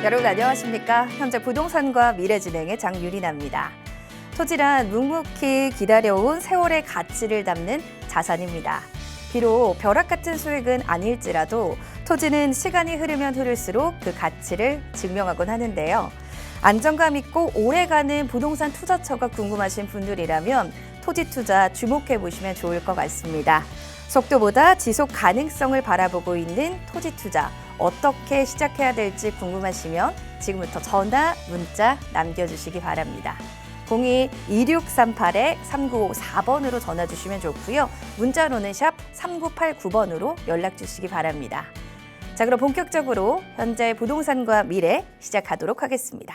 여러분 안녕하십니까? 현재 부동산과 미래진행의 장유리나입니다. 토지란 묵묵히 기다려온 세월의 가치를 담는 자산입니다. 비록 벼락 같은 수익은 아닐지라도 토지는 시간이 흐르면 흐를수록 그 가치를 증명하곤 하는데요. 안정감 있고 오래가는 부동산 투자처가 궁금하신 분들이라면 토지 투자 주목해 보시면 좋을 것 같습니다. 속도보다 지속 가능성을 바라보고 있는 토지 투자 어떻게 시작해야 될지 궁금하시면 지금부터 전화, 문자 남겨주시기 바랍니다. 02-2638-3954번으로 전화 주시면 좋고요. 문자로는 샵 3989번으로 연락 주시기 바랍니다. 자, 그럼 본격적으로 현재 부동산과 미래 시작하도록 하겠습니다.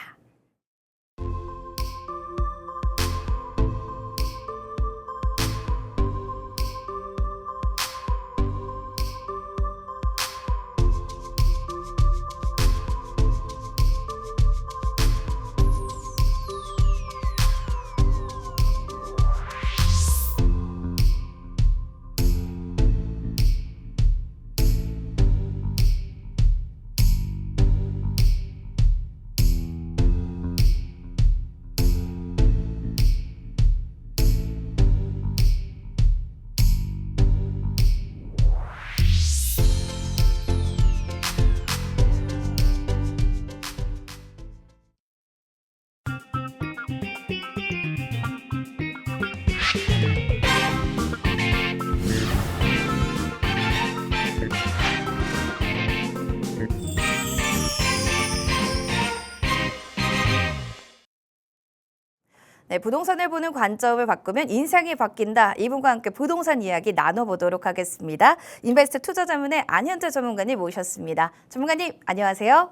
네, 부동산을 보는 관점을 바꾸면 인생이 바뀐다. 이분과 함께 부동산 이야기 나눠보도록 하겠습니다. 인베스트 투자자문의 안현재 전문가님 모셨습니다. 전문가님 안녕하세요.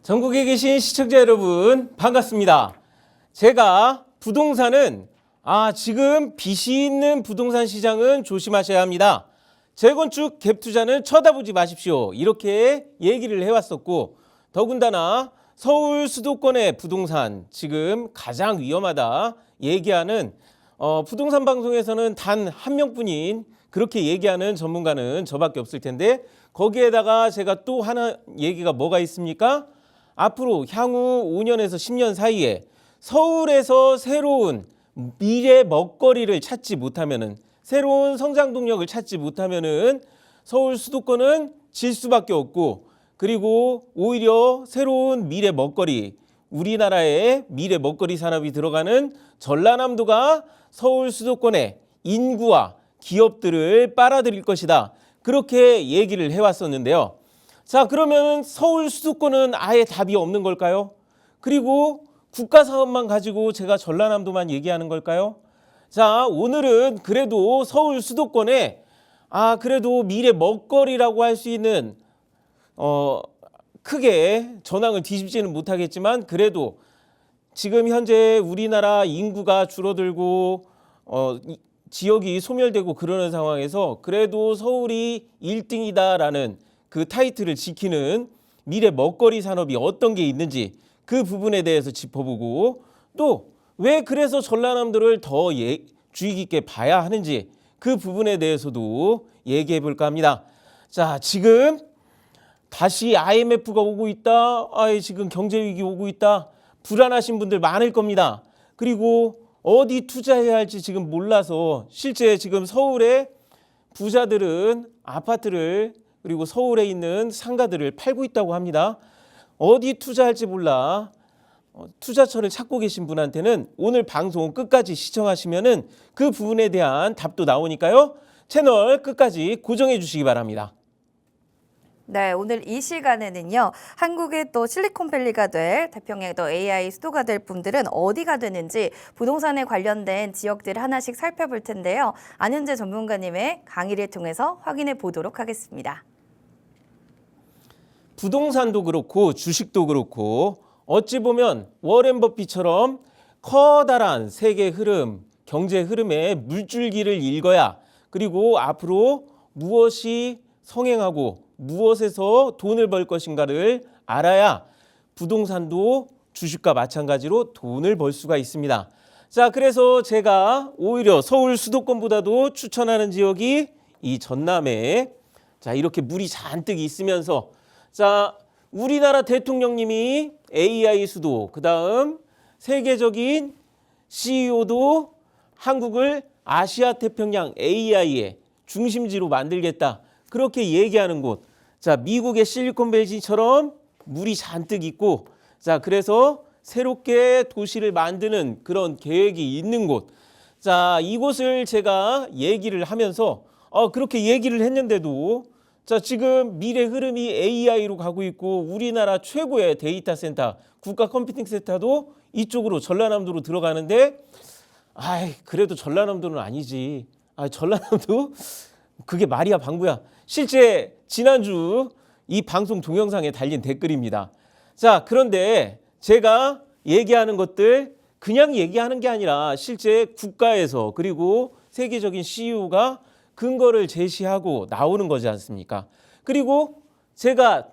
전국에 계신 시청자 여러분 반갑습니다. 제가 부동산은 지금 빚이 있는 부동산 시장은 조심하셔야 합니다. 재건축 갭 투자는 쳐다보지 마십시오. 이렇게 얘기를 해왔었고 더군다나 서울 수도권의 부동산 지금 가장 위험하다 얘기하는 부동산 방송에서는 단 한 명뿐인 그렇게 얘기하는 전문가는 저밖에 없을 텐데 거기에다가 제가 또 하나 얘기가 뭐가 있습니까? 앞으로 향후 5년에서 10년 사이에 서울에서 새로운 미래 먹거리를 찾지 못하면은 새로운 성장 동력을 찾지 못하면은 서울 수도권은 질 수밖에 없고 그리고 오히려 새로운 미래 먹거리, 우리나라의 미래 먹거리 산업이 들어가는 전라남도가 서울 수도권의 인구와 기업들을 빨아들일 것이다. 그렇게 얘기를 해왔었는데요. 자, 그러면 서울 수도권은 아예 답이 없는 걸까요? 그리고 국가 사업만 가지고 제가 전라남도만 얘기하는 걸까요? 자, 오늘은 그래도 서울 수도권에 그래도 미래 먹거리라고 할 수 있는 크게 전황을 뒤집지는 못하겠지만 그래도 지금 현재 우리나라 인구가 줄어들고 지역이 소멸되고 그러는 상황에서 그래도 서울이 1등이다라는 그 타이틀을 지키는 미래 먹거리 산업이 어떤 게 있는지 그 부분에 대해서 짚어보고 또 왜 그래서 전라남도를 더 주의 깊게 봐야 하는지 그 부분에 대해서도 얘기해 볼까 합니다. 자, 지금 다시 IMF가 오고 있다. 지금 경제위기 오고 있다. 불안하신 분들 많을 겁니다. 그리고 어디 투자해야 할지 지금 몰라서 실제 지금 서울의 부자들은 아파트를 그리고 서울에 있는 상가들을 팔고 있다고 합니다. 어디 투자할지 몰라 투자처를 찾고 계신 분한테는 오늘 방송 끝까지 시청하시면은 그 부분에 대한 답도 나오니까요. 채널 끝까지 고정해 주시기 바랍니다. 네, 오늘 이 시간에는요. 한국의 또 실리콘밸리가 될 태평양의 또 AI 수도가 될 분들은 어디가 되는지 부동산에 관련된 지역들을 하나씩 살펴볼 텐데요. 안현재 전문가님의 강의를 통해서 확인해 보도록 하겠습니다. 부동산도 그렇고 주식도 그렇고 어찌 보면 워렌 버핏처럼 커다란 세계 흐름, 경제 흐름의 물줄기를 읽어야 그리고 앞으로 무엇이 성행하고 무엇에서 돈을 벌 것인가를 알아야 부동산도 주식과 마찬가지로 돈을 벌 수가 있습니다. 자, 그래서 제가 오히려 서울 수도권보다도 추천하는 지역이 이 전남에 자, 이렇게 물이 잔뜩 있으면서 자, 우리나라 대통령님이 AI 수도, 그다음 세계적인 CEO도 한국을 아시아 태평양 AI의 중심지로 만들겠다. 그렇게 얘기하는 곳. 자, 미국의 실리콘밸리처럼 물이 잔뜩 있고, 자, 그래서 새롭게 도시를 만드는 그런 계획이 있는 곳. 자, 이곳을 제가 얘기를 하면서 그렇게 얘기를 했는데도 자, 지금 미래 흐름이 AI로 가고 있고 우리나라 최고의 데이터 센터, 국가 컴퓨팅 센터도 이쪽으로 전라남도로 들어가는데 그래도 전라남도는 아니지. 전라남도 그게 말이야 방구야. 실제 지난주 이 방송 동영상에 달린 댓글입니다. 자, 그런데 제가 얘기하는 것들 그냥 얘기하는 게 아니라 실제 국가에서 그리고 세계적인 CEO가 근거를 제시하고 나오는 거지 않습니까? 그리고 제가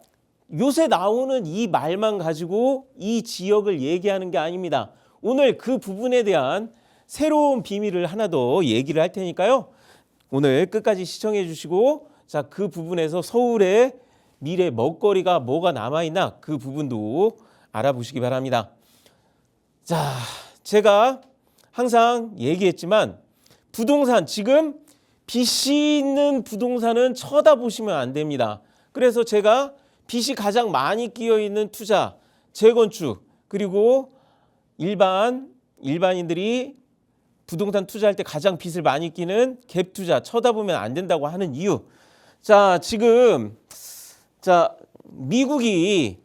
요새 나오는 이 말만 가지고 이 지역을 얘기하는 게 아닙니다. 오늘 그 부분에 대한 새로운 비밀을 하나 더 얘기를 할 테니까요. 오늘 끝까지 시청해 주시고 자, 그 부분에서 서울의 미래 먹거리가 뭐가 남아있나 그 부분도 알아보시기 바랍니다. 자, 제가 항상 얘기했지만 부동산 지금 빚이 있는 부동산은 쳐다보시면 안 됩니다. 그래서 제가 빚이 가장 많이 끼어 있는 투자, 재건축 그리고 일반인들이 부동산 투자할 때 가장 빚을 많이 끼는 갭 투자 쳐다보면 안 된다고 하는 이유. 자, 지금 미국이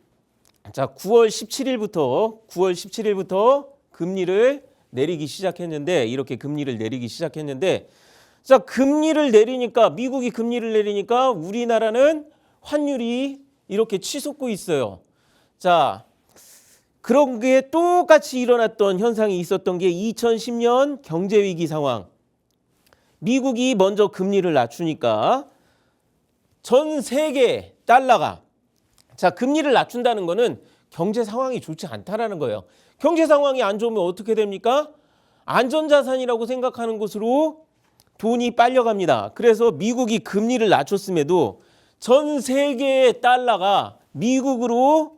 9월 17일부터 금리를 내리기 시작했는데 이렇게 금리를 내리기 시작했는데 자, 미국이 금리를 내리니까 우리나라는 환율이 이렇게 치솟고 있어요. 자, 그런 게 똑같이 일어났던 현상이 있었던 게 2010년 경제위기 상황. 미국이 먼저 금리를 낮추니까 전 세계 달러가 금리를 낮춘다는 거는 경제 상황이 좋지 않다라는 거예요. 경제 상황이 안 좋으면 어떻게 됩니까? 안전자산이라고 생각하는 곳으로 돈이 빨려갑니다. 그래서 미국이 금리를 낮췄음에도 전 세계의 달러가 미국으로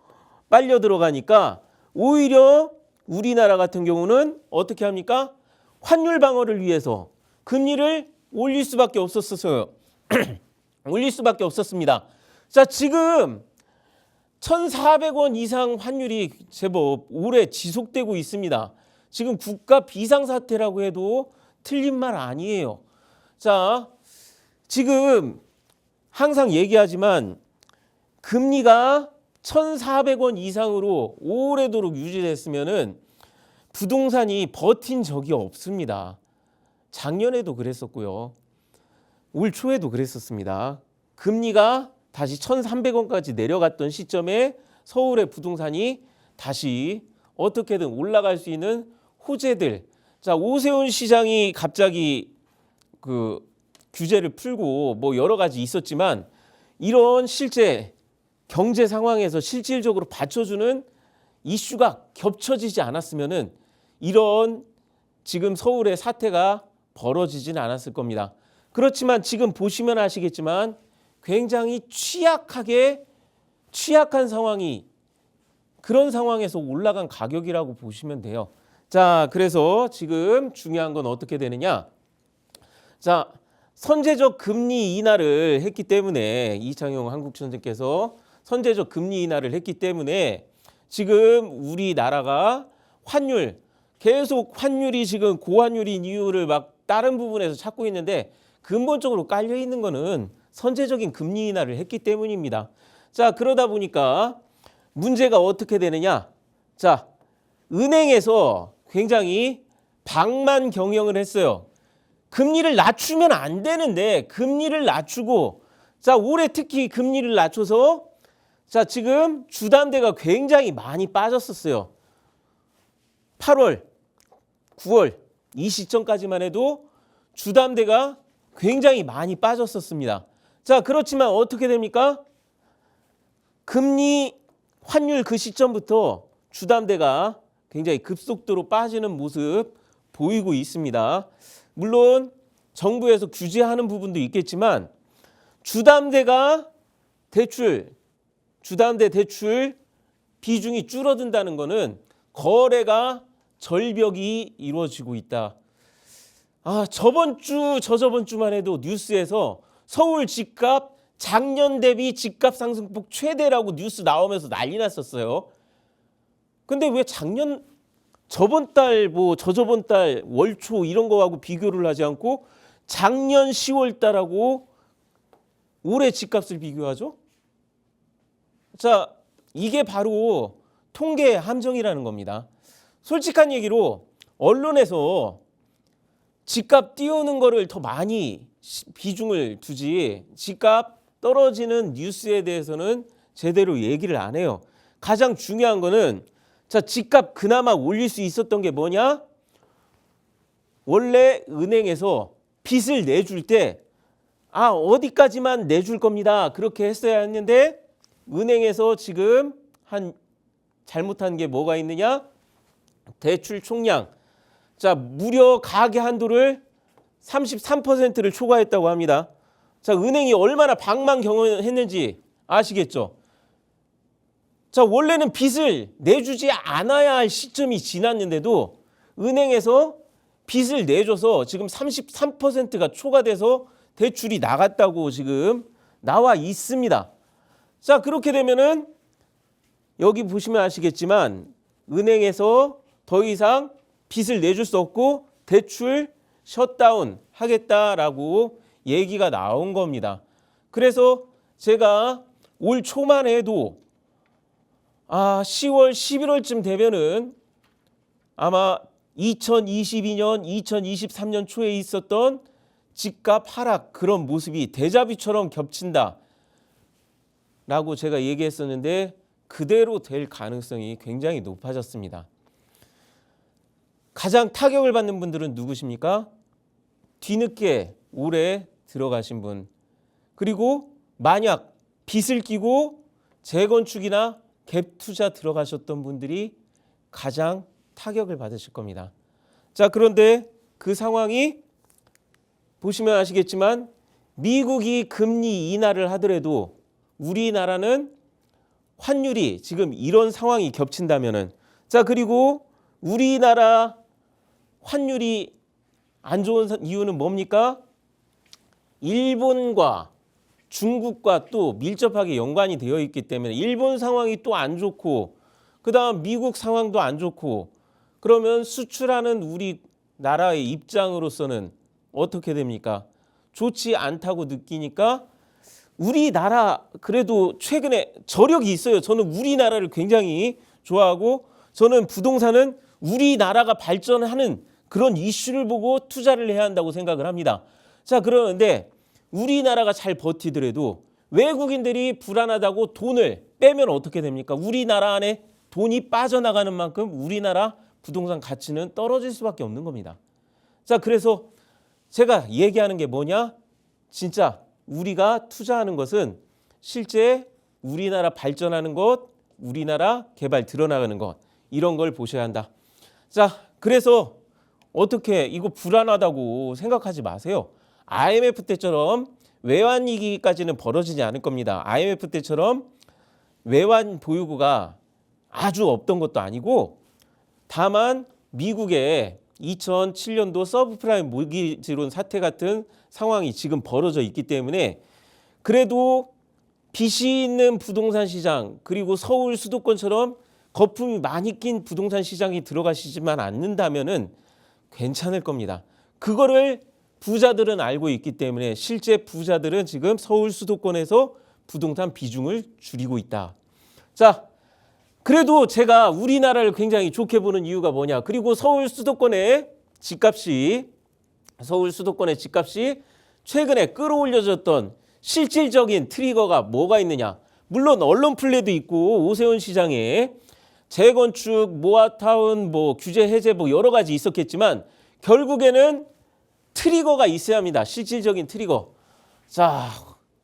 빨려 들어가니까 오히려 우리나라 같은 경우는 어떻게 합니까? 환율 방어를 위해서 금리를 올릴 수밖에 없었어요. 올릴 수밖에 없었습니다. 자, 지금 1,400원 이상 환율이 제법 오래 지속되고 있습니다. 지금 국가 비상사태라고 해도 틀린 말 아니에요. 자, 지금 항상 얘기하지만 금리가 1,400원 이상으로 오래도록 유지됐으면은 부동산이 버틴 적이 없습니다. 작년에도 그랬었고요. 올 초에도 그랬었습니다. 금리가 다시 1,300원까지 내려갔던 시점에 서울의 부동산이 다시 어떻게든 올라갈 수 있는 호재들. 자, 오세훈 시장이 갑자기 그 규제를 풀고 뭐 여러 가지 있었지만 이런 실제 경제 상황에서 실질적으로 받쳐주는 이슈가 겹쳐지지 않았으면은 이런 지금 서울의 사태가 벌어지진 않았을 겁니다. 그렇지만 지금 보시면 아시겠지만 굉장히 취약한 상황이 그런 상황에서 올라간 가격이라고 보시면 돼요. 자, 그래서 지금 중요한 건 어떻게 되느냐? 자, 선제적 금리 인하를 했기 때문에 이창용 한국전쟁께서 선제적 금리 인하를 했기 때문에 지금 우리나라가 계속 환율이 지금 고환율인 이유를 막 다른 부분에서 찾고 있는데 근본적으로 깔려 있는 거는 선제적인 금리 인하를 했기 때문입니다. 자, 그러다 보니까 문제가 어떻게 되느냐? 자, 은행에서 굉장히 방만 경영을 했어요. 금리를 낮추면 안 되는데 금리를 낮추고 자, 올해 특히 금리를 낮춰서 자, 지금 주담대가 굉장히 많이 빠졌었어요. 8월, 9월 이 시점까지만 해도 주담대가 굉장히 많이 빠졌었습니다. 자, 그렇지만 어떻게 됩니까? 금리 환율 그 시점부터 주담대가 굉장히 급속도로 빠지는 모습 보이고 있습니다. 물론 정부에서 규제하는 부분도 있겠지만 주담대가 대출 주담대 대출 비중이 줄어든다는 것은 거래가 절벽이 이루어지고 있다. 저번 주, 저저번 주만 해도 뉴스에서 서울 집값 작년 대비 집값 상승폭 최대라고 뉴스 나오면서 난리 났었어요. 근데 왜 저번 달, 저저번 달 월초 이런 거하고 비교를 하지 않고 작년 10월 달하고 올해 집값을 비교하죠? 자, 이게 바로 통계의 함정이라는 겁니다. 솔직한 얘기로 언론에서 집값 띄우는 거를 더 많이 비중을 두지 집값 떨어지는 뉴스에 대해서는 제대로 얘기를 안 해요. 가장 중요한 거는 자, 집값 그나마 올릴 수 있었던 게 뭐냐? 원래 은행에서 빚을 내줄 때 어디까지만 내줄 겁니다. 그렇게 했어야 했는데 은행에서 지금 잘못한 게 뭐가 있느냐? 대출 총량. 자, 무려 가계 한도를 33%를 초과했다고 합니다. 자, 은행이 얼마나 방망경영했는지 아시겠죠? 자, 원래는 빚을 내주지 않아야 할 시점이 지났는데도 은행에서 빚을 내줘서 지금 33%가 초과돼서 대출이 나갔다고 지금 나와 있습니다. 자, 그렇게 되면은 여기 보시면 아시겠지만 은행에서 더 이상 빚을 내줄 수 없고 대출 셧다운 하겠다라고 얘기가 나온 겁니다. 그래서 제가 올 초만 해도 10월, 11월쯤 되면은 아마 2022년, 2023년 초에 있었던 집값 하락 그런 모습이 데자뷰처럼 겹친다 라고 제가 얘기했었는데 그대로 될 가능성이 굉장히 높아졌습니다. 가장 타격을 받는 분들은 누구십니까? 뒤늦게 올해 들어가신 분, 그리고 만약 빚을 끼고 재건축이나 갭 투자 들어가셨던 분들이 가장 타격을 받으실 겁니다. 자, 그런데 그 상황이 보시면 아시겠지만 미국이 금리 인하를 하더라도 우리나라는 환율이 지금 이런 상황이 겹친다면은 자, 그리고 우리나라 환율이 안 좋은 이유는 뭡니까? 일본과 중국과 또 밀접하게 연관이 되어 있기 때문에 일본 상황이 또 안 좋고 그다음 미국 상황도 안 좋고 그러면 수출하는 우리나라의 입장으로서는 어떻게 됩니까? 좋지 않다고 느끼니까 우리나라 그래도 최근에 저력이 있어요. 저는 우리나라를 굉장히 좋아하고 저는 부동산은 우리나라가 발전하는 그런 이슈를 보고 투자를 해야 한다고 생각을 합니다. 자, 그러는데 우리나라가 잘 버티더라도 외국인들이 불안하다고 돈을 빼면 어떻게 됩니까? 우리나라 안에 돈이 빠져나가는 만큼 우리나라 부동산 가치는 떨어질 수밖에 없는 겁니다. 자, 그래서 제가 얘기하는 게 뭐냐? 진짜 우리가 투자하는 것은 실제 우리나라 발전하는 것, 우리나라 개발 드러나가는 것 이런 걸 보셔야 한다. 자, 그래서 어떻게 이거 불안하다고 생각하지 마세요. IMF 때처럼 외환위기까지는 벌어지지 않을 겁니다. IMF 때처럼 외환 보유고가 아주 없던 것도 아니고 다만 미국의 2007년도 서브프라임 모기지론 사태 같은 상황이 지금 벌어져 있기 때문에 그래도 빚이 있는 부동산 시장 그리고 서울 수도권처럼 거품이 많이 낀 부동산 시장이 들어가시지만 않는다면은 괜찮을 겁니다. 그거를 부자들은 알고 있기 때문에 실제 부자들은 지금 서울 수도권에서 부동산 비중을 줄이고 있다. 자, 그래도 제가 우리나라를 굉장히 좋게 보는 이유가 뭐냐? 그리고 서울 수도권의 집값이 최근에 끌어올려졌던 실질적인 트리거가 뭐가 있느냐? 물론 언론 플레이도 있고 오세훈 시장에 재건축, 모아타운, 규제 해제 여러 가지 있었겠지만 결국에는 트리거가 있어야 합니다. 실질적인 트리거. 자,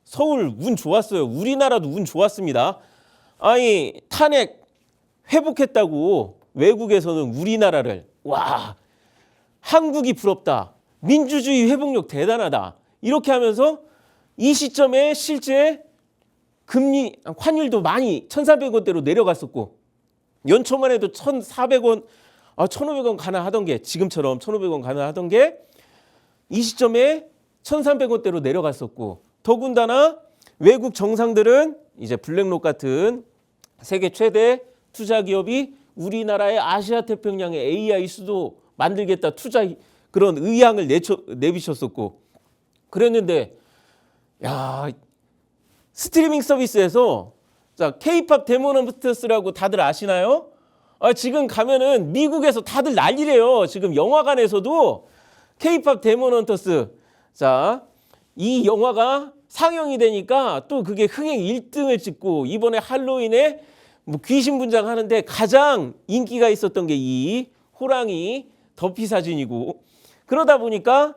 서울 운 좋았어요. 우리나라도 운 좋았습니다. 아니 탄핵 회복했다고 외국에서는 우리나라를 한국이 부럽다. 민주주의 회복력 대단하다. 이렇게 하면서 이 시점에 실제 금리 환율도 많이 1,400원대로 내려갔었고 연초만 해도 1,400원, 1,500원 가능하던 게 지금처럼 1,500원 가능하던 게 이 시점에 1,300원대로 내려갔었고 더군다나 외국 정상들은 이제 블랙록 같은 세계 최대 투자 기업이 우리나라의 아시아 태평양의 AI 수도 만들겠다 투자 그런 의향을 내비쳤었고 그랬는데 야 스트리밍 서비스에서 자 K-팝 데모넌터스라고 다들 아시나요? 지금 가면은 미국에서 다들 난리래요. 지금 영화관에서도 K-팝 데모넌터스 자 이 영화가 상영이 되니까 또 그게 흥행 1등을 찍고 이번에 할로윈에 뭐 귀신 분장하는데 가장 인기가 있었던 게 이 호랑이 더피 사진이고 그러다 보니까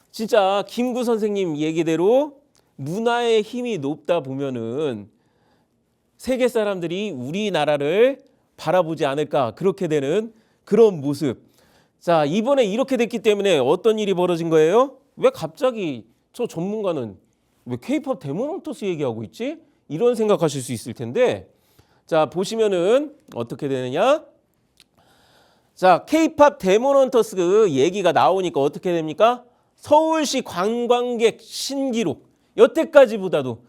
진짜 김구 선생님 얘기대로 문화의 힘이 높다 보면은 세계 사람들이 우리나라를 바라보지 않을까 그렇게 되는 그런 모습. 자 이번에 이렇게 됐기 때문에 어떤 일이 벌어진 거예요? 왜 갑자기 저 전문가는 왜 K-팝 데모넌터스 얘기하고 있지? 이런 생각하실 수 있을 텐데 자 보시면은 어떻게 되느냐? 자 K-팝 데모넌터스 그 얘기가 나오니까 어떻게 됩니까? 서울시 관광객 신기록 여태까지보다도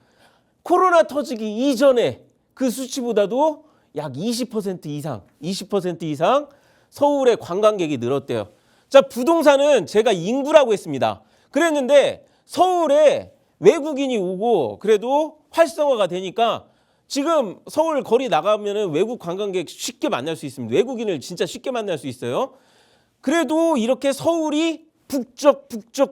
코로나 터지기 이전에 그 수치보다도 약 20% 이상 서울의 관광객이 늘었대요. 자 부동산은 제가 인구라고 했습니다. 그랬는데 서울에 외국인이 오고 그래도 활성화가 되니까 지금 서울 거리 나가면은 외국 관광객 쉽게 만날 수 있습니다. 외국인을 진짜 쉽게 만날 수 있어요. 그래도 이렇게 서울이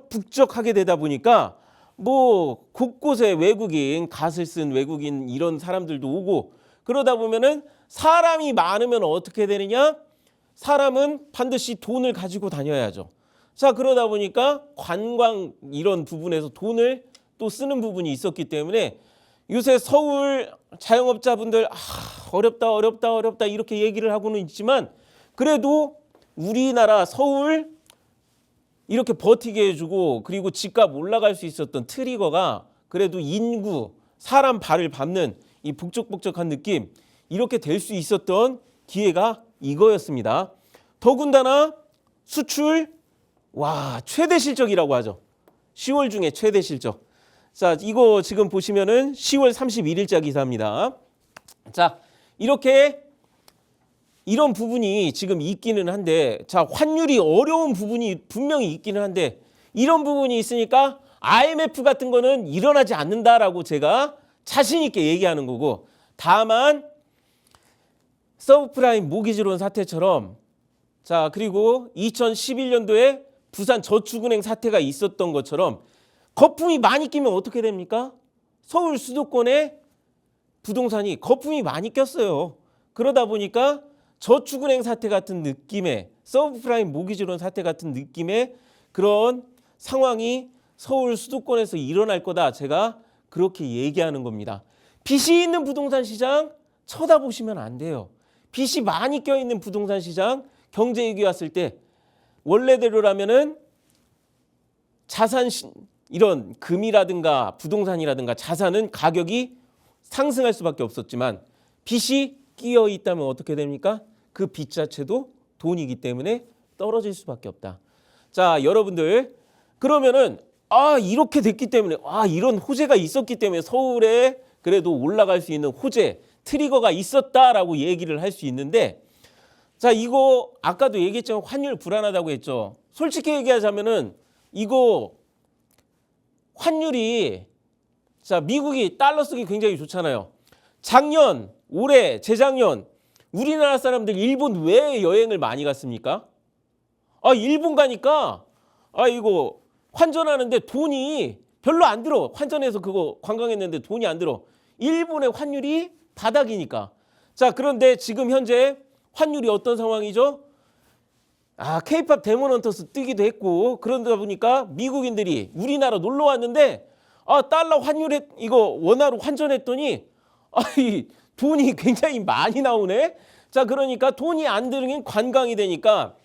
북적하게 되다 보니까 뭐 곳곳에 외국인 갓을 쓴 외국인 이런 사람들도 오고 그러다 보면은 사람이 많으면 어떻게 되느냐? 사람은 반드시 돈을 가지고 다녀야죠. 자 그러다 보니까 관광 이런 부분에서 돈을 또 쓰는 부분이 있었기 때문에 요새 서울 자영업자분들 어렵다 이렇게 얘기를 하고는 있지만 그래도 우리나라 서울 이렇게 버티게 해주고 그리고 집값 올라갈 수 있었던 트리거가 그래도 인구 사람 발을 밟는 이 북적북적한 느낌 이렇게 될 수 있었던 기회가 이거였습니다. 더군다나 수출 최대 실적이라고 하죠. 10월 중에 최대 실적. 자, 이거 지금 보시면은 10월 31일자 기사입니다. 자, 이렇게 이런 부분이 지금 있기는 한데 자, 환율이 어려운 부분이 분명히 있기는 한데 이런 부분이 있으니까 IMF 같은 거는 일어나지 않는다라고 제가 자신 있게 얘기하는 거고 다만 서브프라임 모기지론 사태처럼 자, 그리고 2011년도에 부산 저축은행 사태가 있었던 것처럼 거품이 많이 끼면 어떻게 됩니까? 서울 수도권에 부동산이 거품이 많이 꼈어요. 그러다 보니까 저축은행 사태 같은 느낌의 서브프라임 모기지론 사태 같은 느낌의 그런 상황이 서울 수도권에서 일어날 거다. 제가 그렇게 얘기하는 겁니다. 빚이 있는 부동산 시장 쳐다보시면 안 돼요. 빚이 많이 껴있는 부동산 시장 경제위기 왔을 때 원래대로라면은 자산 이런 금이라든가 부동산이라든가 자산은 가격이 상승할 수밖에 없었지만 빚이 끼어 있다면 어떻게 됩니까? 그 빚 자체도 돈이기 때문에 떨어질 수밖에 없다. 자, 여러분들 그러면은 이렇게 됐기 때문에 이런 호재가 있었기 때문에 서울에 그래도 올라갈 수 있는 호재 트리거가 있었다라고 얘기를 할 수 있는데 자, 이거 아까도 얘기했지만 환율 불안하다고 했죠. 솔직히 얘기하자면은 이거 환율이 자, 미국이 달러 쓰기 굉장히 좋잖아요. 작년, 올해, 재작년 우리나라 사람들 일본 왜 여행을 많이 갔습니까? 일본 가니까 이거 환전하는데 돈이 별로 안 들어. 환전해서 그거 관광했는데 돈이 안 들어. 일본의 환율이 바닥이니까. 자, 그런데 지금 현재 환율이 어떤 상황이죠? K-팝 데모넌터스 뜨기도 했고 그러다 보니까 미국인들이 우리나라 놀러 왔는데 달러 환율에 이거 원화로 환전했더니 이 돈이 굉장히 많이 나오네. 자, 그러니까 돈이 안 들긴 관광이 되니까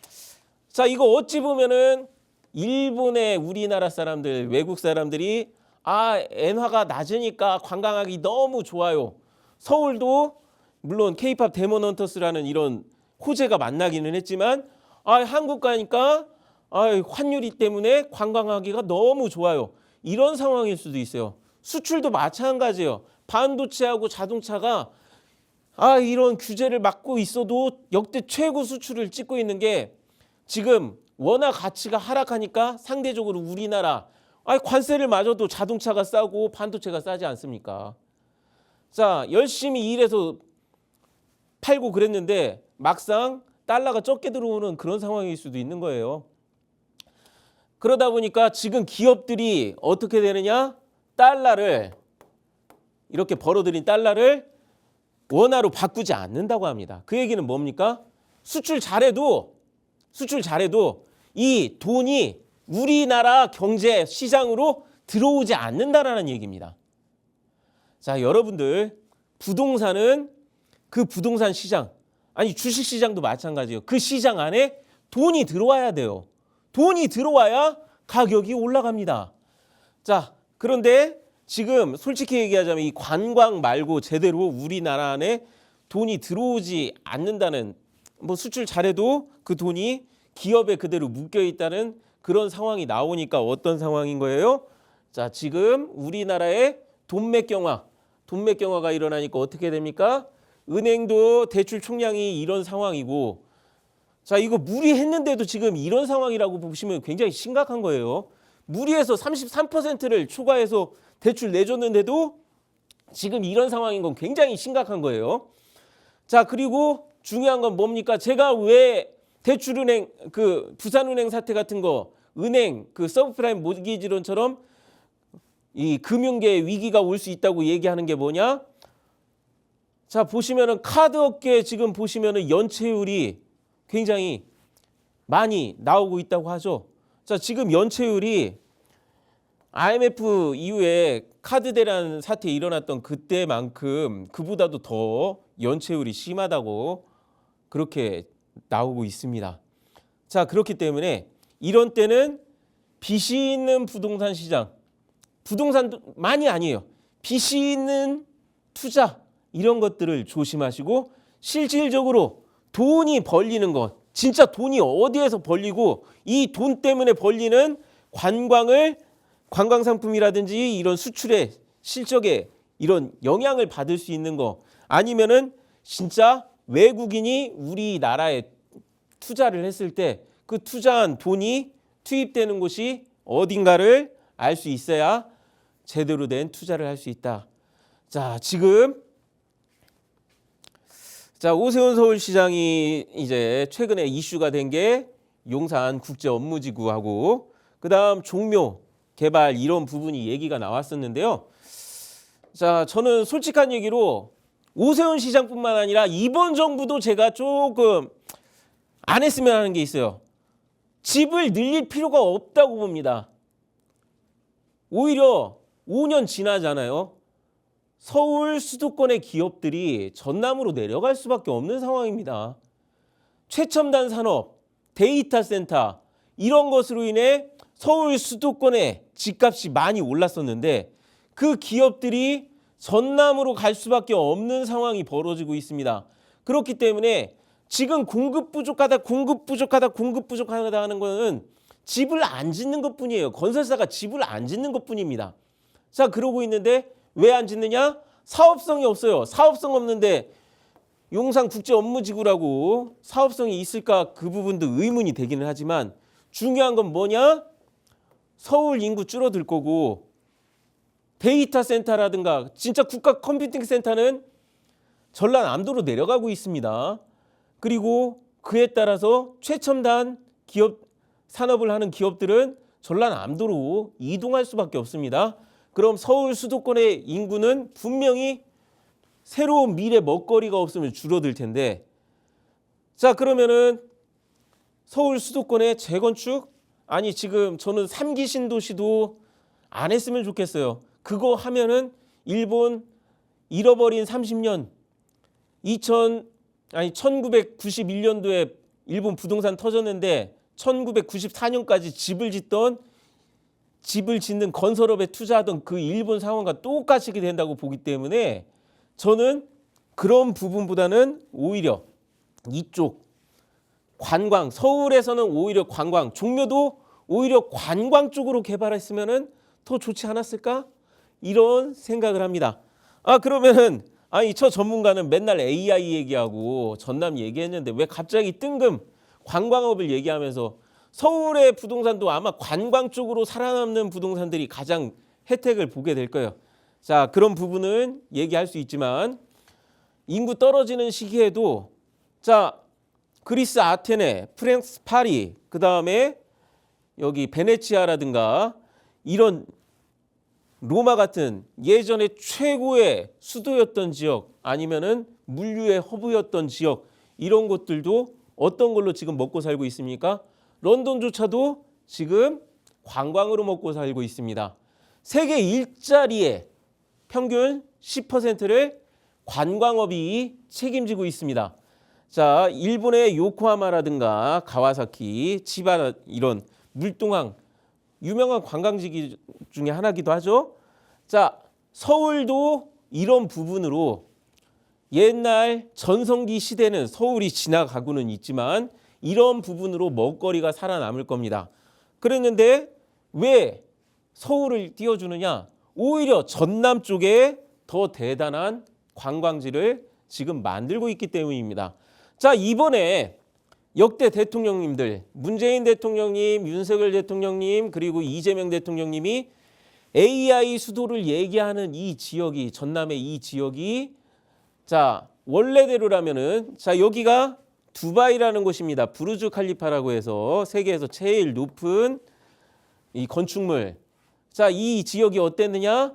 자, 이거 어찌 보면은 일본의 우리나라 사람들, 외국 사람들이 엔화가 낮으니까 관광하기 너무 좋아요. 서울도 물론 K-팝 데몬 헌터스라는 이런 호재가 만나기는 했지만 한국 가니까 환율이 때문에 관광하기가 너무 좋아요. 이런 상황일 수도 있어요. 수출도 마찬가지예요. 반도체하고 자동차가 이런 규제를 막고 있어도 역대 최고 수출을 찍고 있는 게 지금 원화 가치가 하락하니까 상대적으로 우리나라 관세를 맞아도 자동차가 싸고 반도체가 싸지 않습니까? 자, 열심히 일해서 팔고 그랬는데 막상 달러가 적게 들어오는 그런 상황일 수도 있는 거예요. 그러다 보니까 지금 기업들이 어떻게 되느냐? 달러를 이렇게 벌어들인 달러를 원화로 바꾸지 않는다고 합니다. 그 얘기는 뭡니까? 수출 잘해도 이 돈이 우리나라 경제 시장으로 들어오지 않는다라는 얘기입니다. 자, 여러분들 부동산은 그 부동산 시장 주식 시장도 마찬가지예요. 그 시장 안에 돈이 들어와야 돼요. 돈이 들어와야 가격이 올라갑니다. 자, 그런데 지금 솔직히 얘기하자면 이 관광 말고 제대로 우리나라 안에 돈이 들어오지 않는다는 수출 잘해도 그 돈이 기업에 그대로 묶여 있다는 그런 상황이 나오니까 어떤 상황인 거예요? 자, 지금 우리나라의 돈맥 경화가 일어나니까 어떻게 됩니까? 은행도 대출 총량이 이런 상황이고 자, 이거 무리했는데도 지금 이런 상황이라고 보시면 굉장히 심각한 거예요. 무리해서 33%를 초과해서 대출 내줬는데도 지금 이런 상황인 건 굉장히 심각한 거예요. 자, 그리고 중요한 건 뭡니까? 제가 왜 대출은행 부산은행 사태 같은 거 은행 서브프라임 모기지론처럼 이 금융계 위기가 올 수 있다고 얘기하는 게 뭐냐? 자, 보시면은 카드 업계 지금 보시면은 연체율이 굉장히 많이 나오고 있다고 하죠. 자, 지금 연체율이 IMF 이후에 카드 대란 사태 일어났던 그때만큼 그보다도 더 연체율이 심하다고 그렇게 나오고 있습니다. 자, 그렇기 때문에 이런 때는 빚이 있는 부동산 시장, 부동산도 많이 아니에요. 빚이 있는 투자 이런 것들을 조심하시고 실질적으로 돈이 벌리는 것, 진짜 돈이 어디에서 벌리고 이 돈 때문에 벌리는 관광 상품이라든지 이런 수출의 실적에 이런 영향을 받을 수 있는 거 아니면은 진짜 외국인이 우리나라에 투자를 했을 때 그 투자한 돈이 투입되는 곳이 어딘가를 알 수 있어야 제대로 된 투자를 할 수 있다. 자, 지금 오세훈 서울시장이 이제 최근에 이슈가 된 게 용산 국제업무지구하고 그다음 종묘 개발 이런 부분이 얘기가 나왔었는데요. 자, 저는 솔직한 얘기로 오세훈 시장뿐만 아니라 이번 정부도 제가 조금 안 했으면 하는 게 있어요. 집을 늘릴 필요가 없다고 봅니다. 오히려 5년 지나잖아요. 서울 수도권의 기업들이 전남으로 내려갈 수밖에 없는 상황입니다. 최첨단 산업, 데이터 센터 이런 것으로 인해 서울 수도권의 집값이 많이 올랐었는데 그 기업들이 전남으로 갈 수밖에 없는 상황이 벌어지고 있습니다. 그렇기 때문에 지금 공급 부족하다 하는 거는 집을 안 짓는 것뿐이에요. 건설사가 집을 안 짓는 것뿐입니다. 자, 그러고 있는데 왜 안 짓느냐? 사업성이 없어요. 사업성 없는데 용산 국제업무지구라고 사업성이 있을까? 그 부분도 의문이 되기는 하지만 중요한 건 뭐냐? 서울 인구 줄어들 거고 데이터 센터라든가 진짜 국가 컴퓨팅 센터는 전라남도로 내려가고 있습니다. 그리고 그에 따라서 최첨단 기업 산업을 하는 기업들은 전라남도로 이동할 수밖에 없습니다. 그럼 서울 수도권의 인구는 분명히 새로운 미래 먹거리가 없으면 줄어들 텐데 자, 그러면은 서울 수도권의 재건축 지금 저는 3기 신도시도 안 했으면 좋겠어요. 그거 하면은 일본 잃어버린 30년 1991년도에 일본 부동산 터졌는데 1994년까지 집을 짓던 집을 짓는 건설업에 투자하던 그 일본 상황과 똑같이 된다고 보기 때문에 저는 그런 부분보다는 오히려 이쪽 관광, 서울에서는 오히려 관광, 종묘도 오히려 관광 쪽으로 개발했으면 더 좋지 않았을까? 이런 생각을 합니다. 그러면은 저 전문가는 맨날 AI 얘기하고 전남 얘기했는데 왜 갑자기 뜬금 관광업을 얘기하면서 서울의 부동산도 아마 관광 쪽으로 살아남는 부동산들이 가장 혜택을 보게 될 거예요. 자, 그런 부분은 얘기할 수 있지만 인구 떨어지는 시기에도 자, 그리스 아테네, 프랑스 파리, 그다음에 여기 베네치아라든가 이런 로마 같은 예전에 최고의 수도였던 지역 아니면은 물류의 허브였던 지역 이런 곳들도 어떤 걸로 지금 먹고 살고 있습니까? 런던조차도 지금 관광으로 먹고 살고 있습니다. 세계 일자리의 평균 10%를 관광업이 책임지고 있습니다. 자, 일본의 요코하마라든가 가와사키, 치바 이런 물동항 유명한 관광지 중에 하나기도 하죠. 자, 서울도 이런 부분으로 옛날 전성기 시대는 서울이 지나가고는 있지만 이런 부분으로 먹거리가 살아남을 겁니다. 그랬는데 왜 서울을 띄워주느냐? 오히려 전남 쪽에 더 대단한 관광지를 지금 만들고 있기 때문입니다. 자, 이번에 역대 대통령님들 문재인 대통령님, 윤석열 대통령님 그리고 이재명 대통령님이 AI 수도를 얘기하는 이 지역이 전남의 이 지역이 자 원래대로라면은 자 여기가 두바이라는 곳입니다. 부르주 칼리파라고 해서 세계에서 제일 높은 이 건축물. 자, 이 지역이 어땠느냐?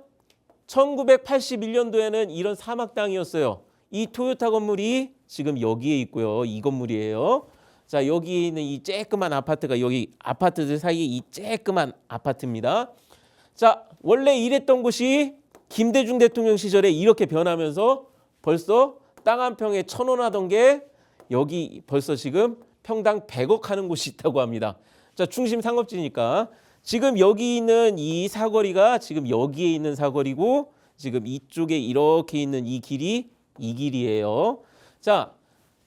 1981년도에는 이런 사막 땅이었어요. 이 토요타 건물이 지금 여기에 있고요. 이 건물이에요. 자, 여기 있는 이 쬐끄만 아파트가 여기 아파트들 사이에 이 쬐끄만 아파트입니다. 자, 원래 이랬던 곳이 김대중 대통령 시절에 이렇게 변하면서 벌써 땅 한 평에 1,000원 하던 게 여기 벌써 지금 평당 100억 하는 곳이 있다고 합니다. 자, 중심 상업지니까 지금 여기 있는 이 사거리가 지금 여기에 있는 사거리고 지금 이쪽에 이렇게 있는 이 길이 이 길이에요. 자,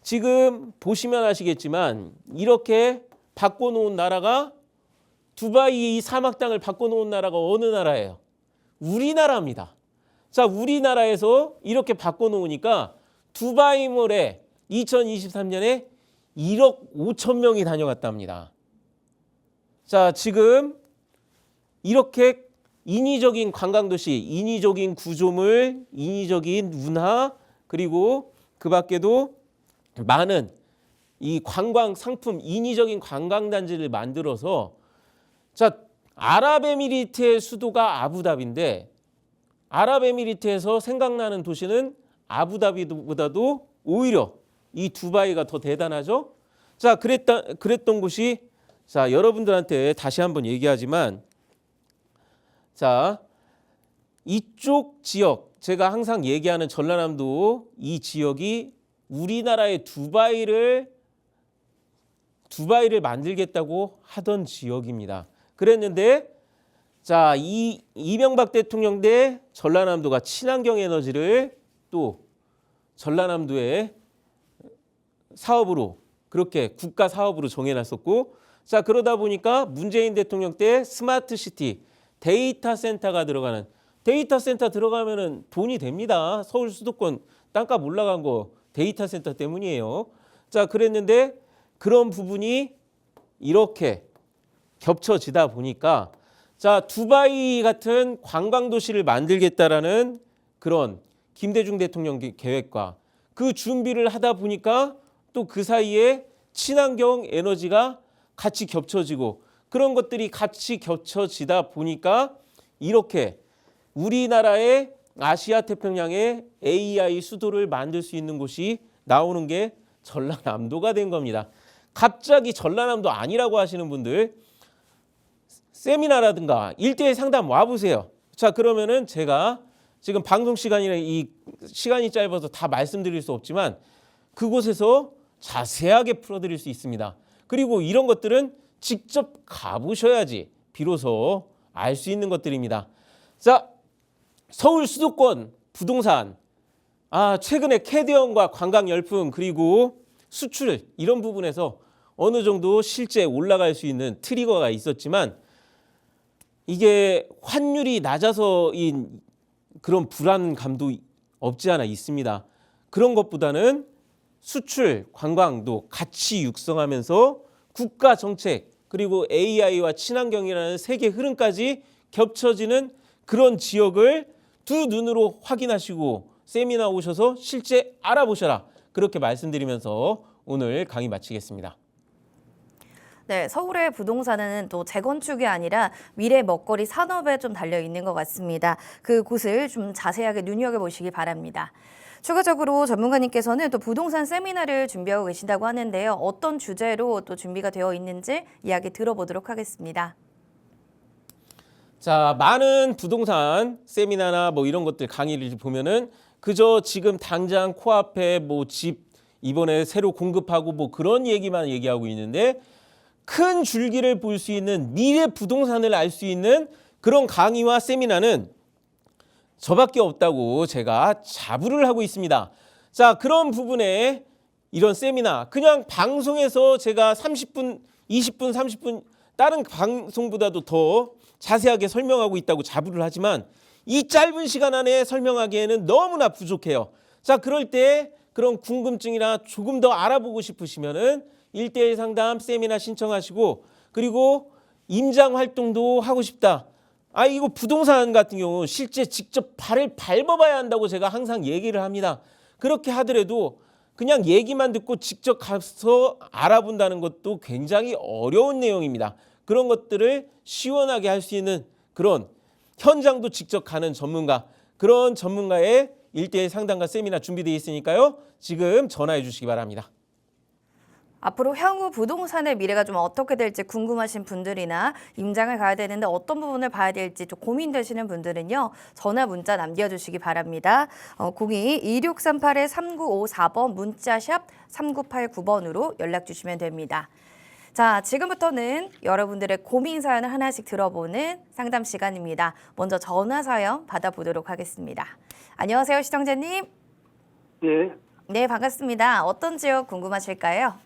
지금 보시면 아시겠지만 이렇게 바꿔놓은 나라가 두바이 이 사막 땅을 바꿔놓은 나라가 어느 나라예요? 우리나라입니다. 자, 우리나라에서 이렇게 바꿔놓으니까 두바이몰에 2023년에 1억 5천 명이 다녀갔답니다. 자, 지금 이렇게 인위적인 관광도시, 인위적인 구조물, 인위적인 문화 그리고 그 밖에도 많은 이 관광 상품, 인위적인 관광단지를 만들어서 자, 아랍에미리트의 수도가 아부다비인데 아랍에미리트에서 생각나는 도시는 아부다비보다도 오히려 이 두바이가 더 대단하죠. 자, 그랬던 곳이 자, 여러분들한테 다시 한번 얘기하지만 자, 이쪽 지역 제가 항상 얘기하는 전라남도 이 지역이 우리나라의 두바이를 만들겠다고 하던 지역입니다. 그랬는데 자, 이 이명박 대통령 때 전라남도가 친환경 에너지를 또 전라남도의 사업으로 그렇게 국가 사업으로 정해놨었고 자, 그러다 보니까 문재인 대통령 때 스마트 시티 데이터 센터가 들어가는 데이터 센터 들어가면은 돈이 됩니다. 서울 수도권 땅값 올라간 거 데이터 센터 때문이에요. 자, 그랬는데 그런 부분이 이렇게 겹쳐지다 보니까 자, 두바이 같은 관광 도시를 만들겠다라는 그런 김대중 대통령 계획과 그 준비를 하다 보니까 또 그 사이에 친환경 에너지가 같이 겹쳐지고 그런 것들이 같이 겹쳐지다 보니까 이렇게 우리나라의 아시아 태평양의 AI 수도를 만들 수 있는 곳이 나오는 게 전라남도가 된 겁니다. 갑자기 전라남도 아니라고 하시는 분들 세미나라든가 1:1 상담 와보세요. 자, 그러면은 제가 지금 방송 시간이나 이 시간이 짧아서 다 말씀드릴 수 없지만 그곳에서 자세하게 풀어드릴 수 있습니다. 그리고 이런 것들은 직접 가보셔야지 비로소 알 수 있는 것들입니다. 자, 서울 수도권 부동산. 최근에 캐대언과 관광 열풍 그리고 수출 이런 부분에서 어느 정도 실제 올라갈 수 있는 트리거가 있었지만 이게 환율이 낮아서인 그런 불안감도 없지 않아 있습니다. 그런 것보다는 수출, 관광도 같이 육성하면서 국가 정책 그리고 AI와 친환경이라는 세계 흐름까지 겹쳐지는 그런 지역을 두 눈으로 확인하시고 세미나 오셔서 실제 알아보셔라. 그렇게 말씀드리면서 오늘 강의 마치겠습니다. 네, 서울의 부동산은 또 재건축이 아니라 미래 먹거리 산업에 좀 달려 있는 것 같습니다. 그곳을 좀 자세하게 눈여겨보시기 바랍니다. 추가적으로 전문가님께서는 또 부동산 세미나를 준비하고 계신다고 하는데요. 어떤 주제로 또 준비가 되어 있는지 이야기 들어보도록 하겠습니다. 자, 많은 부동산 세미나나 뭐 이런 것들 강의를 보면은 그저 지금 당장 코앞에 뭐 집 이번에 새로 공급하고 뭐 그런 얘기만 얘기하고 있는데 큰 줄기를 볼 수 있는 미래 부동산을 알 수 있는 그런 강의와 세미나는 저밖에 없다고 제가 자부를 하고 있습니다. 자, 그런 부분에 이런 세미나 그냥 방송에서 제가 30분, 20분, 30분 다른 방송보다도 더 자세하게 설명하고 있다고 자부를 하지만 이 짧은 시간 안에 설명하기에는 너무나 부족해요. 자, 그럴 때 그런 궁금증이나 조금 더 알아보고 싶으시면은 1:1 상담 세미나 신청하시고 그리고 임장 활동도 하고 싶다. 이거 부동산 같은 경우 실제 직접 발을 밟아봐야 한다고 제가 항상 얘기를 합니다. 그렇게 하더라도 그냥 얘기만 듣고 직접 가서 알아본다는 것도 굉장히 어려운 내용입니다. 그런 것들을 시원하게 할 수 있는 그런 현장도 직접 가는 전문가, 그런 전문가의 1:1 상담과 세미나 준비되어 있으니까요. 지금 전화해 주시기 바랍니다. 앞으로 향후 부동산의 미래가 좀 어떻게 될지 궁금하신 분들이나 임장을 가야 되는데 어떤 부분을 봐야 될지 좀 고민되시는 분들은요. 전화 문자 남겨주시기 바랍니다. 02-2638-3954번 문자샵 3989번으로 연락 주시면 됩니다. 자, 지금부터는 여러분들의 고민 사연을 하나씩 들어보는 상담 시간입니다. 먼저 전화 사연 받아보도록 하겠습니다. 안녕하세요, 시청자님. 예. 네, 반갑습니다. 어떤 지역 궁금하실까요?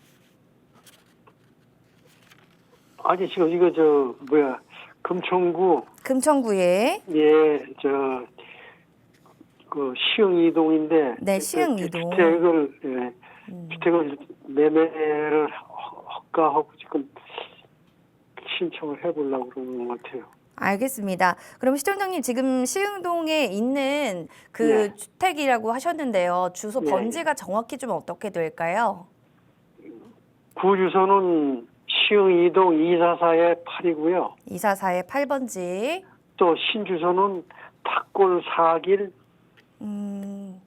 아니, 지금 이거 금천구, 금천구에 예, 시흥 이동인데. 네, 시흥 이동. 주택을 매매를 허가하고 지금 신청을 해보려고 그러는 것 같아요. 알겠습니다. 그럼 시청자님 지금 시흥동에 있는 그 네. 주택이라고 하셨는데요. 주소 네. 번지가 정확히 좀 어떻게 될까요? 구주소는 시흥 이동 244의 8이고요. 244의 8번지. 또 신주소는 탁골 4길,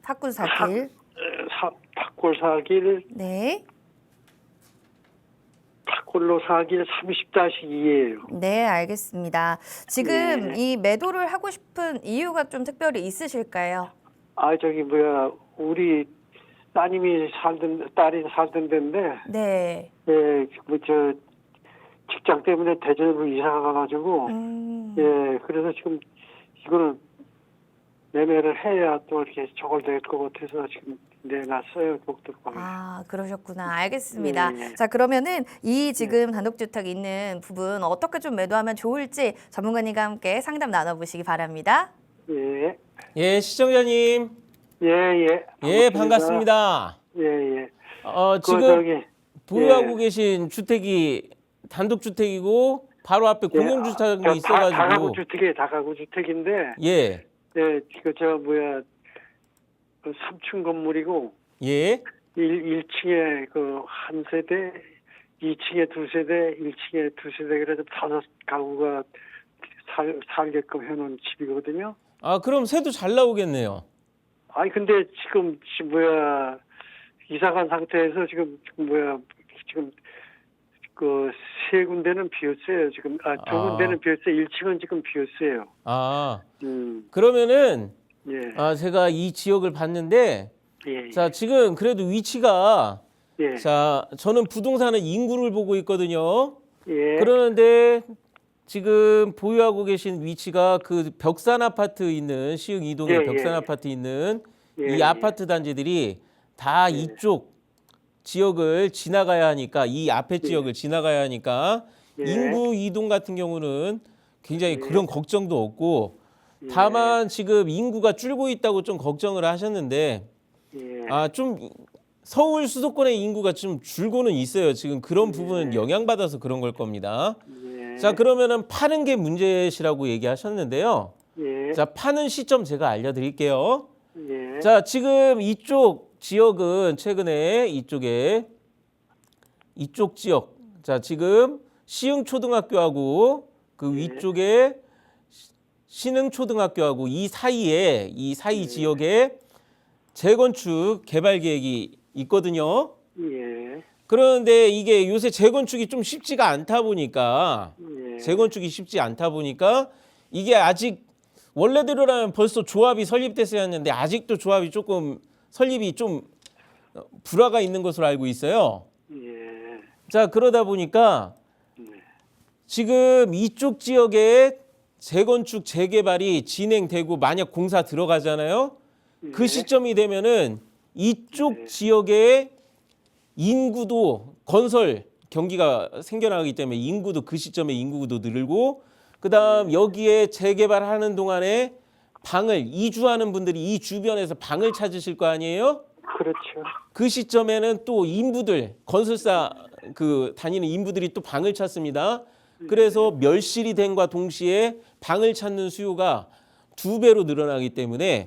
탁군 4길. 탁골 4길, 네. 탁골로 4길 30-2예요. 네, 알겠습니다. 지금 네. 이 매도를 하고 싶은 이유가 좀 특별히 있으실까요? 우리 딸이 살던 데인데, 네. 예, 직장 때문에 대전으로 이사 가가지고, 예, 그래서 지금 이거는 매매를 해야 또 이렇게 저걸 될 것 같아서 지금 내놨어요, 복도방에. 그러셨구나. 알겠습니다. 네. 자, 그러면은 이 지금 단독주택 있는 부분 어떻게 좀 매도하면 좋을지 전문가님과 함께 상담 나눠보시기 바랍니다. 예, 예, 시청자님. 예. 예, 반갑습니다. 예. 지금 보유하고 계신 주택이 단독주택이고 바로 앞에 공용주택이 있어가지고 다가구 주택인데, 예, 예, 3층 건물이고, 예, 1층에 한 세대, 2층에 2세대, 1층에 2세대, 그래서 5가구가 살게끔 해놓은 집이거든요. 그럼 새도 잘 나오겠네요. 근데 지금 이사 간 상태에서 지금 세 군데는 비었어요. 지금 두 군데는 비었어요. 1층은 지금 비었어요. 그러면은 예. 제가 이 지역을 봤는데 예. 자, 지금 그래도 위치가 예. 자, 저는 부동산은 인구를 보고 있거든요. 예. 그러는데 지금 보유하고 계신 위치가 그 벽산 아파트 있는 시흥 이동의 예, 벽산 예. 아파트 있는 예, 이 예. 아파트 단지들이 다 예. 이쪽 지역을 지나가야 하니까 이 앞에 지역을 지나가야 하니까 예. 인구 이동 같은 경우는 굉장히 예. 그런 걱정도 없고 예. 다만 지금 인구가 줄고 있다고 좀 걱정을 하셨는데 예. 좀 서울 수도권의 인구가 좀 줄고는 있어요. 지금 그런 부분은 영향받아서 그런 걸 겁니다. 예. 자, 그러면은 파는 게 문제시라고 얘기하셨는데요. 예. 자, 파는 시점 제가 알려드릴게요. 예. 자, 지금 이쪽 지역은 최근에 이쪽 지역, 자, 지금 시흥초등학교하고 그 위쪽에 신흥초등학교하고 이 사이 지역에 재건축 개발 계획이 있거든요. 예. 그런데 이게 요새 재건축이 좀 쉽지가 않다 보니까 예. 재건축이 쉽지 않다 보니까 이게 아직 원래대로라면 벌써 조합이 설립됐어야 했는데 아직도 조합이 조금 설립이 좀 불화가 있는 것으로 알고 있어요. 예. 자, 그러다 보니까 네. 지금 이쪽 지역에 재건축 재개발이 진행되고 만약 공사 들어가잖아요. 그 시점이 되면은 이쪽 지역의 인구도 건설 경기가 생겨나기 때문에 인구도 그 시점에 인구도 늘고 그다음 여기에 재개발하는 동안에 방을 이주하는 분들이 이 주변에서 방을 찾으실 거 아니에요? 그렇죠. 그 시점에는 또 인부들 건설사 그 다니는 인부들이 또 방을 찾습니다. 그래서 멸실이 됨과 동시에 방을 찾는 수요가 2배로 늘어나기 때문에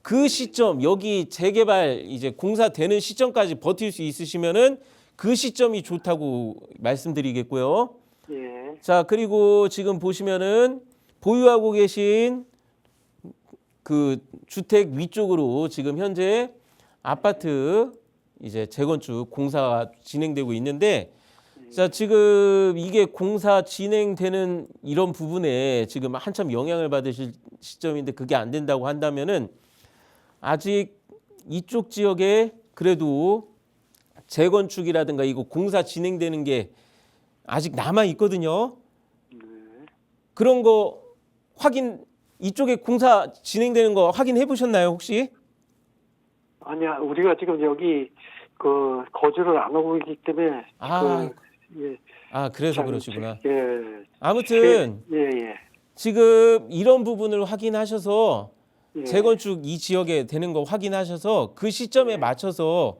그 시점 여기 재개발 이제 공사되는 시점까지 버틸 수 있으시면은 그 시점이 좋다고 말씀드리겠고요. 예. 자, 그리고 지금 보시면은 보유하고 계신 그 주택 위쪽으로 지금 현재 아파트 이제 재건축 공사가 진행되고 있는데 자, 지금 이게 공사 진행되는 이런 부분에 지금 한참 영향을 받으실 시점인데 그게 안 된다고 한다면은 아직 이쪽 지역에 그래도 재건축이라든가 이거 공사 진행되는 게 아직 남아 있거든요. 그런 거 이쪽에 공사 진행되는 거 확인해 보셨나요, 혹시? 아니야, 우리가 지금 여기 그 거주를 안 하고 있기 때문에 그래서 그러시구나. 예. 아무튼 예. 지금 이런 부분을 확인하셔서 예. 재건축 이 지역에 되는 거 확인하셔서 그 시점에 맞춰서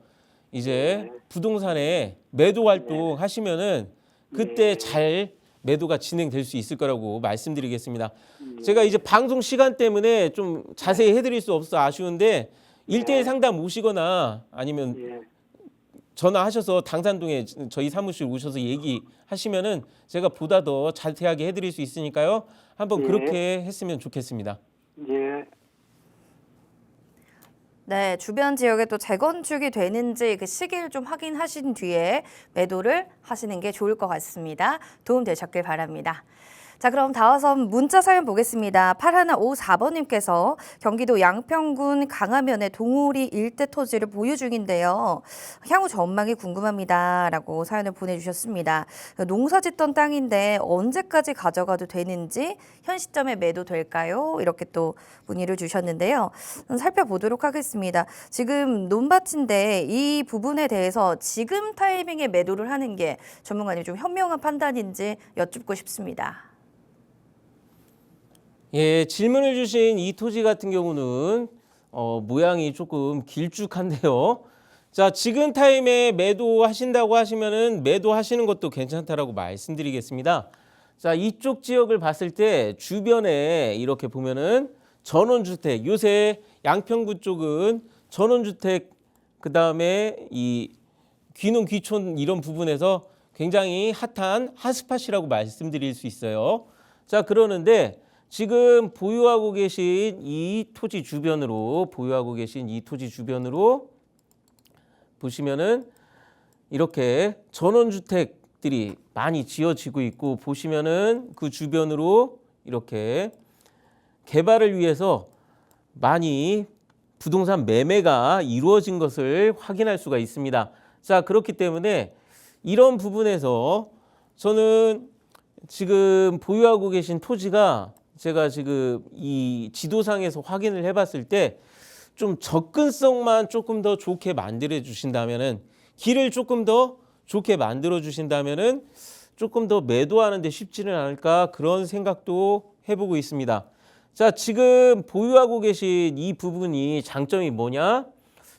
이제 부동산에 매도 활동 하시면은 그때 잘 매도가 진행될 수 있을 거라고 말씀드리겠습니다. 제가 이제 방송 시간 때문에 좀 자세히 해드릴 수 없어 아쉬운데 1:1 상담 오시거나 아니면 전화하셔서 당산동에 저희 사무실 오셔서 얘기하시면은 제가 보다 더 자세하게 해드릴 수 있으니까요. 한번 그렇게 했으면 좋겠습니다. 예. 네, 주변 지역에 또 재건축이 되는지 그 시기를 좀 확인하신 뒤에 매도를 하시는 게 좋을 것 같습니다. 도움 되셨길 바랍니다. 자, 그럼 다음 문자 사연 보겠습니다. 8154번님께서 경기도 양평군 강화면의 동호리 일대 토지를 보유 중인데요. 향후 전망이 궁금합니다. 라고 사연을 보내주셨습니다. 농사 짓던 땅인데 언제까지 가져가도 되는지 현 시점에 매도될까요? 이렇게 또 문의를 주셨는데요. 살펴보도록 하겠습니다. 지금 논밭인데 이 부분에 대해서 지금 타이밍에 매도를 하는 게 전문가님 좀 현명한 판단인지 여쭙고 싶습니다. 예, 질문을 주신 이 토지 같은 경우는 모양이 조금 길쭉한데요. 자, 지금 타임에 매도하신다고 하시면은 매도하시는 것도 괜찮다라고 말씀드리겠습니다. 자, 이쪽 지역을 봤을 때 주변에 이렇게 보면은 전원주택, 요새 양평구 쪽은 전원주택 그다음에 이 귀농 귀촌 이런 부분에서 굉장히 핫한 핫스팟이라고 말씀드릴 수 있어요. 자, 그러는데 지금 보유하고 계신 이 토지 주변으로 보시면은 이렇게 전원주택들이 많이 지어지고 있고 보시면은 그 주변으로 이렇게 개발을 위해서 많이 부동산 매매가 이루어진 것을 확인할 수가 있습니다. 자, 그렇기 때문에 이런 부분에서 저는 지금 보유하고 계신 토지가 제가 지금 이 지도상에서 확인을 해봤을 때 좀 접근성만 조금 더 좋게 만들어 주신다면은, 길을 조금 더 좋게 만들어 주신다면은 조금 더 매도하는데 쉽지는 않을까, 그런 생각도 해보고 있습니다. 자, 지금 보유하고 계신 이 부분이 장점이 뭐냐?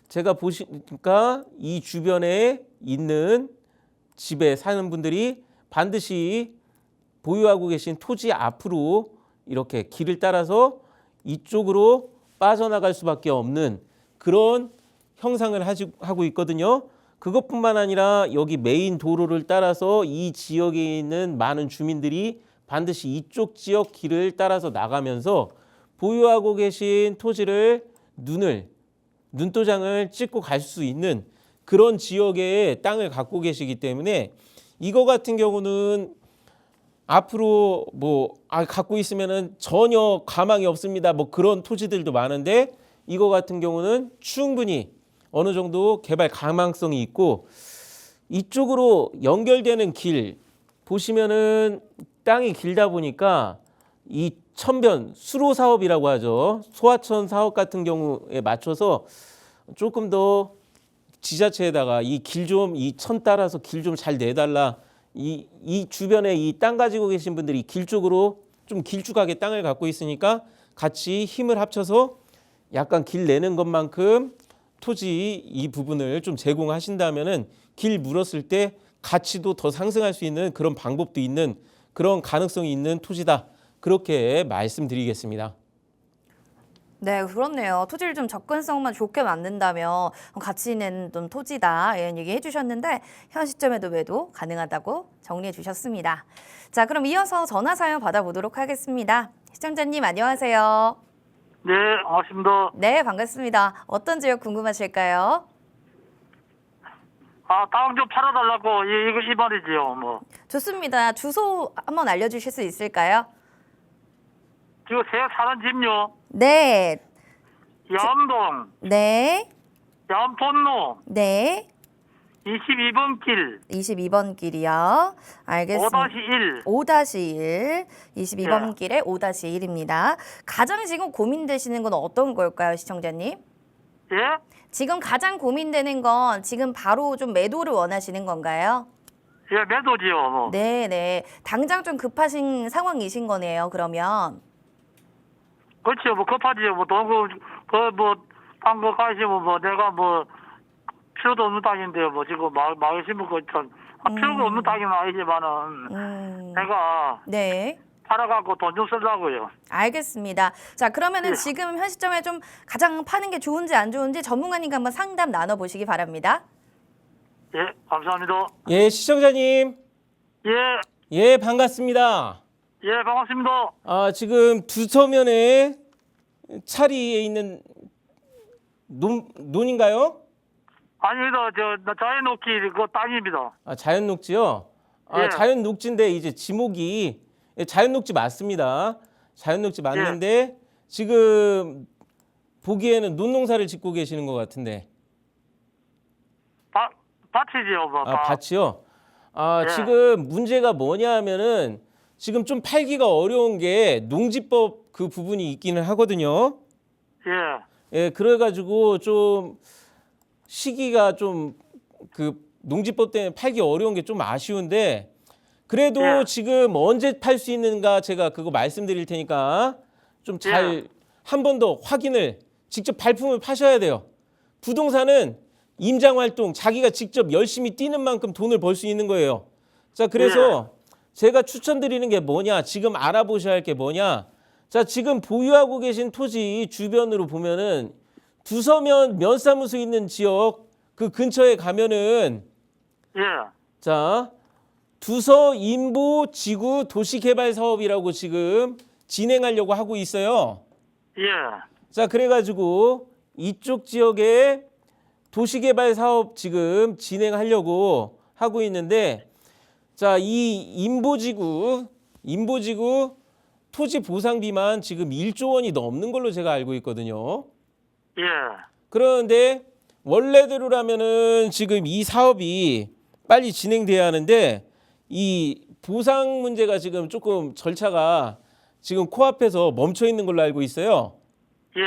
제가 보시니까 이 주변에 있는 집에 사는 분들이 반드시 보유하고 계신 토지 앞으로 이렇게 길을 따라서 이쪽으로 빠져나갈 수밖에 없는 그런 형상을 하고 있거든요. 그것뿐만 아니라 여기 메인 도로를 따라서 이 지역에 있는 많은 주민들이 반드시 이쪽 지역 길을 따라서 나가면서 보유하고 계신 토지를 눈도장을 찍고 갈 수 있는 그런 지역의 땅을 갖고 계시기 때문에, 이거 같은 경우는 앞으로 갖고 있으면은 전혀 가망이 없습니다, 그런 토지들도 많은데, 이거 같은 경우는 충분히 어느 정도 개발 가망성이 있고, 이쪽으로 연결되는 길 보시면은 땅이 길다 보니까 이 천변 수로 사업이라고 하죠. 소하천 사업 같은 경우에 맞춰서 조금 더 지자체에다가 이 천 따라서 길 좀 잘 내달라, 이 주변에 이 땅 가지고 계신 분들이 길 쪽으로 좀 길쭉하게 땅을 갖고 있으니까 같이 힘을 합쳐서 약간 길 내는 것만큼 토지 이 부분을 좀 제공하신다면은 길 물었을 때 가치도 더 상승할 수 있는 그런 방법도 있는, 그런 가능성이 있는 토지다, 그렇게 말씀드리겠습니다. 네, 그렇네요. 토지를 좀 접근성만 좋게 만든다면 가치 있는 좀 토지다, 이런 얘기 해주셨는데 현 시점에도 매도 가능하다고 정리해 주셨습니다. 자, 그럼 이어서 전화 사연 받아보도록 하겠습니다. 시청자님 안녕하세요. 네, 반갑습니다. 네, 반갑습니다. 어떤 지역 궁금하실까요? 땅 좀 팔아달라고, 이 말이지요, 좋습니다. 주소 한번 알려주실 수 있을까요? 지금 제가 사는 집요, 네, 야암동, 네, 야암본로, 네. 22번 길, 22번 길이요. 알겠습니다. 5-1. 5-1. 22번 네. 길에 5-1입니다. 가장 지금 고민되시는 건 어떤 걸까요, 시청자님? 예? 지금 가장 고민되는 건 지금 바로 좀 매도를 원하시는 건가요? 예, 매도지요, 네네. 당장 좀 급하신 상황이신 거네요, 그러면. 그렇죠, 급하지요, 땅 거 가시면 내가 필요도 없는 땅인데요, 지금 마을 심은 거 참, 필요가 없는 땅은 아니지만은, 내가 네. 팔아갖고 돈 좀 쓰려고요. 알겠습니다. 자, 그러면은 예. 지금 현 시점에 좀 가장 파는 게 좋은지 안 좋은지 전문가님과 한번 상담 나눠보시기 바랍니다. 예, 감사합니다. 예, 시청자님. 예, 예, 반갑습니다. 예, 반갑습니다. 지금 두서면에 차리에 있는 논인가요? 아닙니다. 자연 녹지 그 땅입니다. 자연 녹지요? 예. 자연 녹지인데 이제 지목이, 자연 녹지 맞습니다. 자연 녹지 맞는데 지금 보기에는 논농사를 짓고 계시는 것 같은데. 밭이지요, 밭이요? 예. 지금 문제가 뭐냐 하면은 지금 좀 팔기가 어려운 게 농지법 그 부분이 있기는 하거든요. 예, 예, 그래가지고 좀 시기가 좀 그 농지법 때문에 팔기 어려운 게 좀 아쉬운데, 그래도 예. 지금 언제 팔 수 있는가 제가 그거 말씀드릴 테니까 좀 잘 한 번 더 확인을, 직접 발품을 파셔야 돼요. 부동산은 임장 활동, 자기가 직접 열심히 뛰는 만큼 돈을 벌 수 있는 거예요. 자, 그래서 제가 추천드리는 게 뭐냐, 지금 알아보셔야 할 게 뭐냐. 자, 지금 보유하고 계신 토지 주변으로 보면은 두서면 면사무소 있는 지역 그 근처에 가면은, 예, 자, 두서 인보 지구 도시개발 사업이라고 지금 진행하려고 하고 있어요. 예, 자, 그래가지고 이쪽 지역에 도시개발 사업 지금 진행하려고 하고 있는데, 자, 이 인보지구 토지 보상비만 지금 1조 원이 넘는 걸로 제가 알고 있거든요. 예, 그런데 원래대로라면은 지금 이 사업이 빨리 진행돼야 하는데, 이 보상 문제가 지금 조금 절차가 지금 코앞에서 멈춰 있는 걸로 알고 있어요. 예.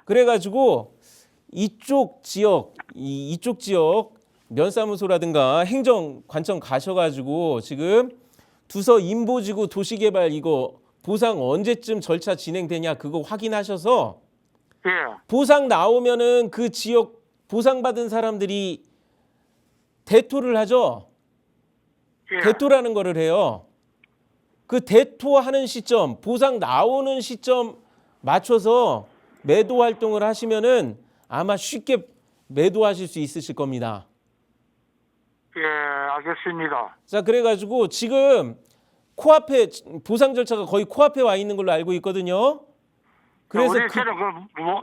그래가지고 이쪽 지역 면사무소라든가 행정관청 가셔가지고 지금 두서 인보지구 도시개발 이거 보상 언제쯤 절차 진행되냐 그거 확인하셔서 예. 보상 나오면은 그 지역 보상받은 사람들이 대토를 하죠. 예. 대토라는 거를 해요. 그 대토하는 시점, 보상 나오는 시점 맞춰서 매도 활동을 하시면은 아마 쉽게 매도하실 수 있으실 겁니다. 예, 알겠습니다. 자, 그래가지고 지금 코앞에 보상 절차가 거의 코앞에 와 있는 걸로 알고 있거든요. 그래서 우리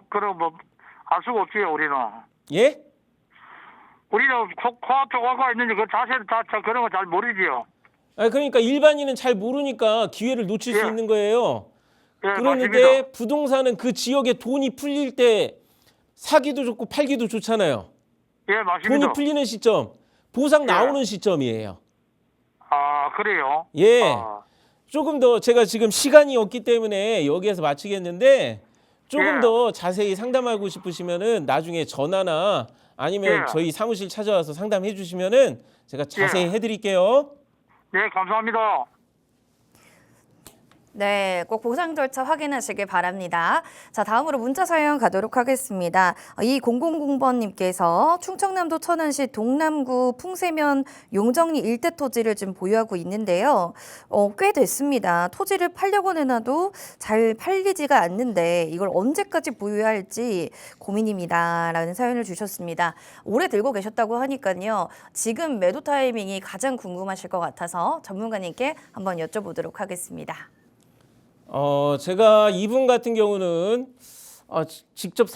그럼 알 수가 없지요, 우리는. 예? 우리는 코앞에 와가 있는지 그 자세를 다 그런 거 잘 모르지요. 아, 그러니까 일반인은 잘 모르니까 기회를 놓칠 수 예. 있는 거예요. 예, 그런데 맞습니다. 부동산은 그 지역에 돈이 풀릴 때 사기도 좋고 팔기도 좋잖아요. 예, 맞습니다. 돈이 풀리는 시점, 보상 예. 나오는 시점이에요. 아, 그래요? 예. 아, 조금 더 제가 지금 시간이 없기 때문에 여기에서 마치겠는데 조금 예. 더 자세히 상담하고 싶으시면은 나중에 전화나 아니면 예. 저희 사무실 찾아와서 상담해 주시면은 제가 자세히 해드릴게요. 네, 감사합니다. 네, 꼭 보상 절차 확인하시길 바랍니다. 자, 다음으로 문자 사연 가도록 하겠습니다. 이 000번님께서 충청남도 천안시 동남구 풍세면 용정리 일대 토지를 지금 보유하고 있는데요. 꽤 됐습니다. 토지를 팔려고 내놔도 잘 팔리지가 않는데 이걸 언제까지 보유할지 고민입니다라는 사연을 주셨습니다. 오래 들고 계셨다고 하니까요. 지금 매도 타이밍이 가장 궁금하실 것 같아서 전문가님께 한번 여쭤보도록 하겠습니다. 제가 이분 같은 경우는 직접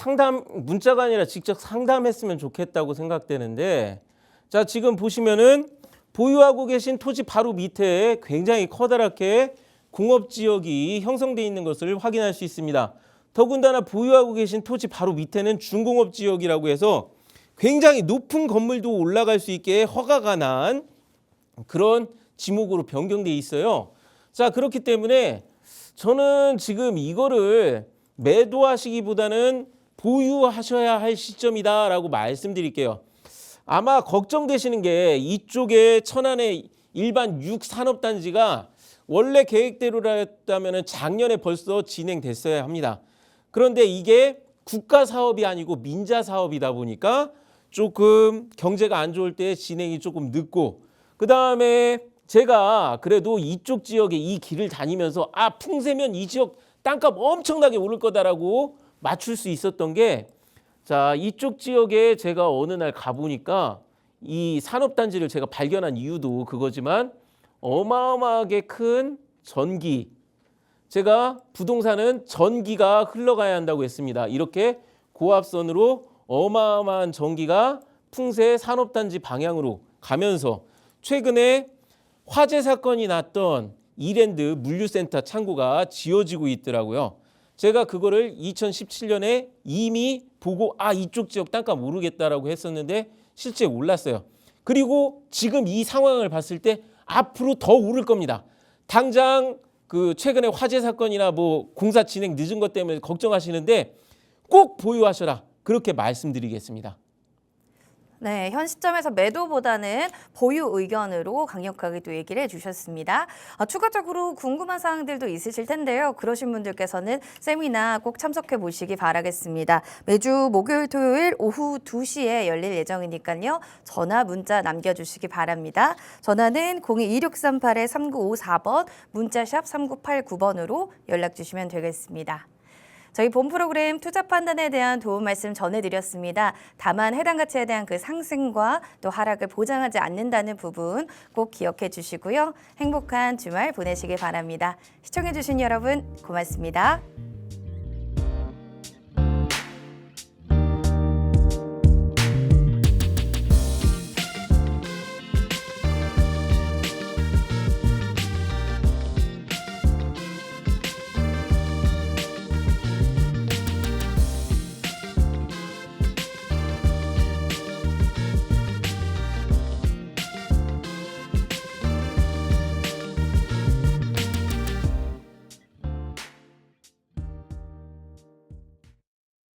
문자가 아니라 직접 상담했으면 좋겠다고 생각되는데, 자, 지금 보시면은 보유하고 계신 토지 바로 밑에 굉장히 커다랗게 공업지역이 형성되어 있는 것을 확인할 수 있습니다. 더군다나 보유하고 계신 토지 바로 밑에는 준공업지역이라고 해서 굉장히 높은 건물도 올라갈 수 있게 허가가 난 그런 지목으로 변경되어 있어요. 자, 그렇기 때문에 저는 지금 이거를 매도하시기보다는 보유하셔야 할 시점이다라고 말씀드릴게요. 아마 걱정되시는 게 이쪽에 천안의 일반 6산업단지가 원래 계획대로라면 작년에 벌써 진행됐어야 합니다. 그런데 이게 국가 사업이 아니고 민자 사업이다 보니까 조금 경제가 안 좋을 때 진행이 조금 늦고, 그 다음에 제가 그래도 이쪽 지역에 이 길을 다니면서 풍세면 이 지역 땅값 엄청나게 오를 거다라고 맞출 수 있었던 게, 자, 이쪽 지역에 제가 어느 날 가보니까 이 산업단지를 제가 발견한 이유도 그거지만 어마어마하게 큰 전기, 제가 부동산은 전기가 흘러가야 한다고 했습니다. 이렇게 고압선으로 어마어마한 전기가 풍세 산업단지 방향으로 가면서 최근에 화재 사건이 났던 이랜드 물류센터 창고가 지어지고 있더라고요. 제가 그거를 2017년에 이미 보고 이쪽 지역 땅값 오르겠다라고 했었는데 실제 올랐어요. 그리고 지금 이 상황을 봤을 때 앞으로 더 오를 겁니다. 당장 그 최근에 화재 사건이나 뭐 공사 진행 늦은 것 때문에 걱정하시는데 꼭 보유하셔라, 그렇게 말씀드리겠습니다. 네, 현 시점에서 매도보다는 보유 의견으로 강력하게 또 얘기를 해주셨습니다. 추가적으로 궁금한 사항들도 있으실 텐데요. 그러신 분들께서는 세미나 꼭 참석해 보시기 바라겠습니다. 매주 목요일, 토요일 오후 2시에 열릴 예정이니까요. 전화, 문자 남겨주시기 바랍니다. 전화는 02-2638-3954번, 문자샵 3989번으로 연락 주시면 되겠습니다. 저희 본 프로그램 투자 판단에 대한 도움 말씀 전해드렸습니다. 다만 해당 가치에 대한 그 상승과 또 하락을 보장하지 않는다는 부분 꼭 기억해 주시고요. 행복한 주말 보내시길 바랍니다. 시청해 주신 여러분 고맙습니다.